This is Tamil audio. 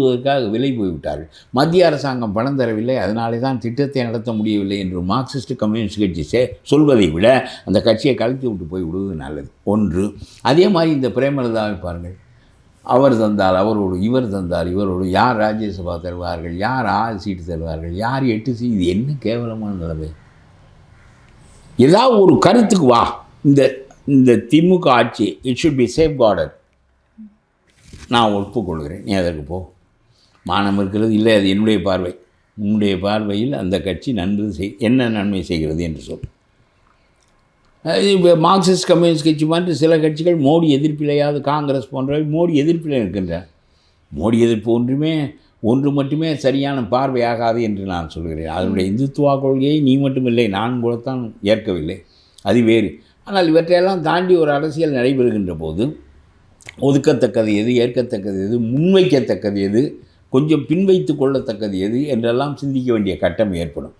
ஊடுருவதற்காக விலை போய்விட்டார்கள். மத்திய அரசாங்கம் பணம் தரவில்லை, அதனாலே தான் திட்டத்தை நடத்த முடியவில்லை என்று மார்க்சிஸ்ட் கம்யூனிஸ்ட் கட்சி சொல்வதை விட அந்த கட்சியை கழித்து விட்டு போய் விடுவது நல்லது. ஒன்று. அதே மாதிரி இந்த பிரேமலதாவை பாருங்கள், அவர் தந்தால் அவரோடு, இவர் தந்தால் இவரோடு, யார் ராஜ்யசபா தருவார்கள், யார் 6 சீட்டு தருவார்கள், யார் 8 சீட்டு, இது என்ன கேவலமான நிலைமை. ஏதாவது ஒரு கருத்துக்கு வா. இந்த திமுக ஆட்சி it should be safe guarded. நான் ஒப்புக்கொள்கிறேன், நீ அதற்கு போ. மானம் இருக்கிறது இல்லை, அது என்னுடைய பார்வை. உன்னுடைய பார்வையில் அந்த கட்சி என்ன நன்மை செய்கிறது என்று சொல். இப்போ மார்க்சிஸ்ட் கம்யூனிஸ்ட் கட்சி மாதிரி சில கட்சிகள் மோடி எதிர்ப்பிலையாவது, காங்கிரஸ் போன்றவை மோடி எதிர்ப்பில் இருக்கின்றன. மோடி எதிர்ப்பு ஒன்று மட்டுமே சரியான பார்வையாகாது என்று நான் சொல்கிறேன். அதனுடைய இந்துத்துவா கொள்கையை நீ மட்டுமில்லை, நான் கூடத்தான் ஏற்கவில்லை, அது வேறு. ஆனால் இவற்றையெல்லாம் தாண்டி ஒரு அரசியல் நடைபெறுகின்ற போது ஒதுக்கத்தக்கது எது, ஏற்கத்தக்கது எது, முன்வைக்கத்தக்கது எது, கொஞ்சம் பின்வைத்து கொள்ளத்தக்கது எது என்றெல்லாம் சிந்திக்க வேண்டிய கட்டம் ஏற்படும்.